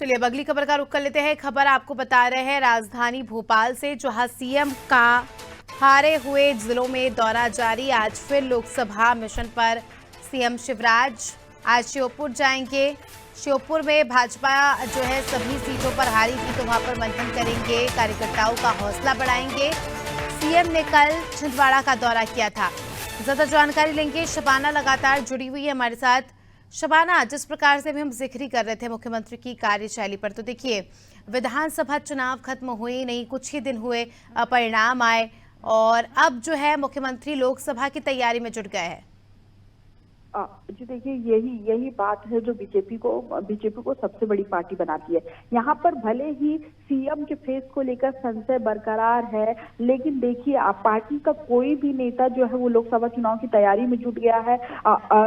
चलिए अब अगली खबर का रुख कर लेते हैं। खबर आपको बता रहे हैं राजधानी भोपाल से, जहां सीएम का हारे हुए जिलों में दौरा जारी। आज फिर लोकसभा मिशन पर सीएम शिवराज आज श्योपुर जाएंगे। श्योपुर में भाजपा जो है सभी सीटों पर हारी थी, तो वहां पर मंथन करेंगे, कार्यकर्ताओं का हौसला बढ़ाएंगे। सीएम ने कल छिंदवाड़ा का दौरा किया था। ज्यादा जानकारी लेंगे, शबाना लगातार जुड़ी हुई है हमारे साथ। शबाना, जिस प्रकार से भी हम जिक्र कर रहे थे मुख्यमंत्री की कार्यशैली पर, तो देखिए विधानसभा चुनाव खत्म हुए नहीं, कुछ ही दिन हुए परिणाम आए और अब जो है मुख्यमंत्री लोकसभा की तैयारी में जुट गए हैं। जी देखिए, यही बात है जो बीजेपी को सबसे बड़ी पार्टी बनाती है। यहाँ पर भले ही सीएम के फेस को लेकर संशय बरकरार है, लेकिन देखिए पार्टी का कोई भी नेता जो है वो लोकसभा चुनाव की तैयारी में जुट गया है।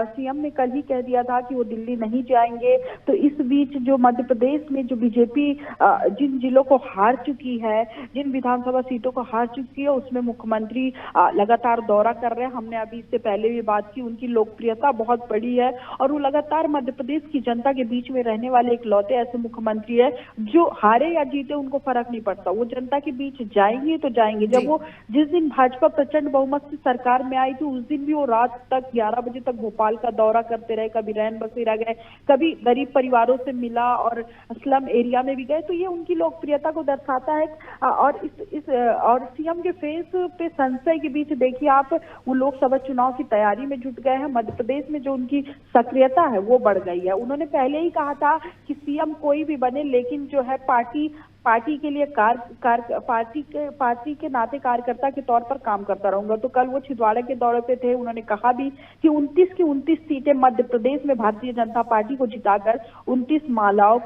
सीएम ने कल ही कह दिया था कि वो दिल्ली नहीं जाएंगे। तो इस बीच जो मध्य प्रदेश में जो बीजेपी जिन जिलों को हार चुकी है, जिन विधानसभा सीटों को हार चुकी है, उसमें मुख्यमंत्री लगातार दौरा कर रहे हैं। हमने अभी इससे पहले भी बात की, उनकी लोकप्रियता बहुत बड़ी है और वो लगातार मध्य प्रदेश की जनता के बीच में रहने वाले इकलौते ऐसे मुख्यमंत्री है जो हारे या जीते उनको फर्क नहीं पड़ता, वो जनता के बीच जाएंगे तो जाएंगे। जब वो जिस दिन भाजपा प्रचंड बहुमत से सरकार में आई थी, उस दिन भी वो रात तक 11 बजे तक भोपाल का दौरा करते रहे, कभी रैन बसेरा गए, कभी गरीब परिवारों से मिला और स्लम एरिया में भी गए। तो ये उनकी लोकप्रियता को दर्शाता है। और सीएम के फेस पे संशय के बीच देखिए आप, वो लोकसभा चुनाव की तैयारी में जुट गए हैं। मध्य प्रदेश में जो उनकी सक्रियता है वो बढ़ गई है। उन्होंने पहले ही कहा था कि सीएम कोई भी बने, लेकिन जो है पार्टी के लिए पार्टी के नाते कार्यकर्ता के तौर पर काम करता रहूंगा। तो कल वो छिंदवाड़ा के दौरे पे थे। उन्होंने कहा भी कि 29 की 29 सीटें मध्य प्रदेश में भारतीय जनता पार्टी को जिताकर 29 मालाओं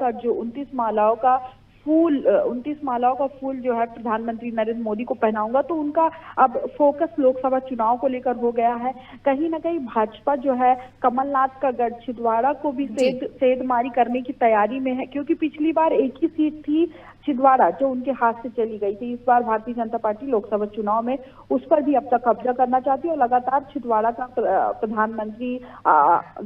का फूल जो है प्रधानमंत्री नरेंद्र मोदी को पहनाऊंगा। तो उनका अब फोकस लोकसभा चुनाव को लेकर हो गया है। कहीं ना कहीं भाजपा जो है कमलनाथ का गढ़ छिंदवाड़ा को भी सेंधमारी करने की तैयारी में है, क्योंकि पिछली बार एक ही सीट थी छिंदवाड़ा जो उनके हाथ से चली गई थी। इस बार भारतीय जनता पार्टी लोकसभा चुनाव में उस पर भी अब तक कब्जा करना चाहती है और लगातार छिंदवाड़ा का प्रधानमंत्री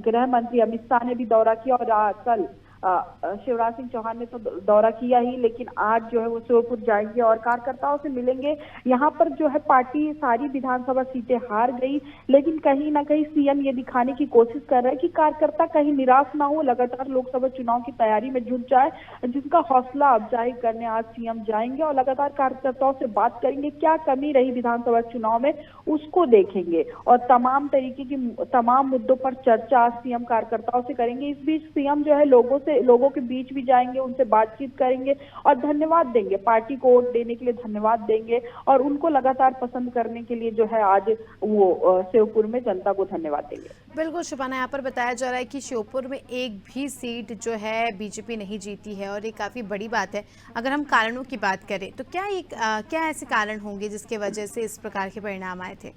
गृह मंत्री अमित शाह ने भी दौरा किया और कल शिवराज सिंह चौहान ने तो दौरा किया ही, लेकिन आज जो है वो श्योपुर जाएंगे और कार्यकर्ताओं से मिलेंगे। यहाँ पर जो है पार्टी सारी विधानसभा सीटें हार गई, लेकिन कहीं ना कहीं सीएम ये दिखाने की कोशिश कर रहे हैं कि कार्यकर्ता कहीं निराश ना हो, लगातार लोकसभा चुनाव की तैयारी में जुट जाए, जिसका हौसला अफजाई करने आज सीएम जाएंगे और लगातार कार्यकर्ताओं से बात करेंगे। क्या कमी रही विधानसभा चुनाव में उसको देखेंगे और तमाम मुद्दों पर चर्चा आज सीएम कार्यकर्ताओं से करेंगे। इस बीच सीएम जो है लोगों के बीच भी जाएंगे, उनसे बातचीत करेंगे और धन्यवाद देंगे, पार्टी को वोट देने के लिए धन्यवाद देंगे और उनको लगातार पसंद करने के लिए जो है आज वो श्योपुर में जनता को धन्यवाद देंगे। बिल्कुल शबाना, यहाँ पर बताया जा रहा है कि श्योपुर में एक भी सीट जो है बीजेपी नहीं जीती है और ये काफी बड़ी बात है। अगर हम कारणों की बात करें तो क्या ऐसे कारण होंगे जिसके वजह से इस प्रकार के परिणाम आए थे?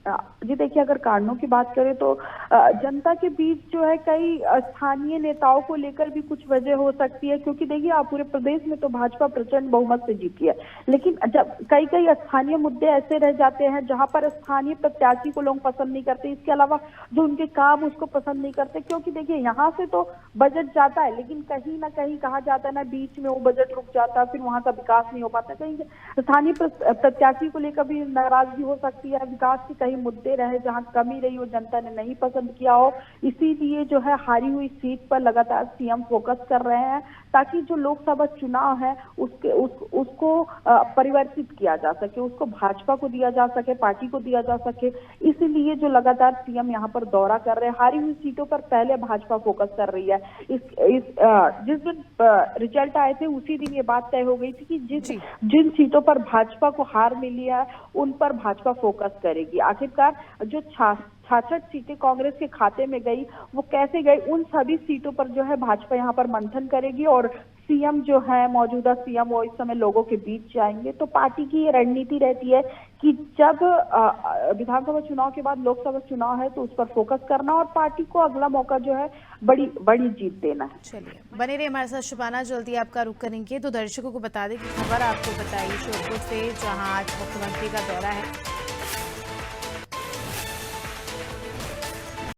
जी देखिए, अगर कारणों की बात करें तो जनता के बीच जो है कई स्थानीय नेताओं को लेकर भी कुछ वजह हो सकती है, क्योंकि देखिए आप पूरे प्रदेश में तो भाजपा प्रचंड बहुमत से जीती है, लेकिन जब कई स्थानीय मुद्दे ऐसे रह जाते हैं जहां पर स्थानीय प्रत्याशी को लोग पसंद नहीं करते, इसके अलावा जो उनके काम उसको पसंद नहीं करते। क्योंकि देखिए यहाँ से तो बजट जाता है, लेकिन कहीं ना कहीं कहा जाता है ना, बीच में वो बजट रुक जाता है, फिर वहां का विकास नहीं हो पाता। कहीं स्थानीय प्रत्याशी को लेकर भी नाराजगी हो सकती है, विकास की कई मुद्दे रहे जहां कमी रही हो, जनता ने नहीं पसंद किया हो, इसीलिए जो है हारी हुई सीट पर लगातार सीएम फोकस कर रहे हैं, ताकि जो लोकसभा चुनाव है उसको परिवर्तित किया जा सके, उसको भाजपा को दिया जा सके, पार्टी को दिया जा सके। इसीलिए जो लगातार सीएम यहाँ पर दौरा कर रहे हैं, हारी हुई सीटों पर पहले भाजपा फोकस कर रही है। जिस दिन रिजल्ट आए थे उसी दिन ये बात तय हो गई थी कि जिन सीटों पर भाजपा को हार मिली है उन पर भाजपा फोकस करेगी। आखिरकार जो 66 सीटें कांग्रेस के खाते में गई, वो कैसे गई, उन सभी सीटों पर जो है भाजपा यहाँ पर मंथन करेगी और सीएम जो है, मौजूदा सीएम, वो इस समय लोगों के बीच जाएंगे। तो पार्टी की ये रणनीति रहती है कि जब विधानसभा चुनाव के बाद लोकसभा चुनाव है तो उस पर फोकस करना और पार्टी को अगला मौका जो है बड़ी जीत देना है। चलिए बने रहिए हमारे साथ शबाना, जल्दी आपका रुख करेंगे। तो दर्शकों को बता दें कि खबर आपको बताई श्योपुर से, जहां आज मुख्यमंत्री का दौरा है।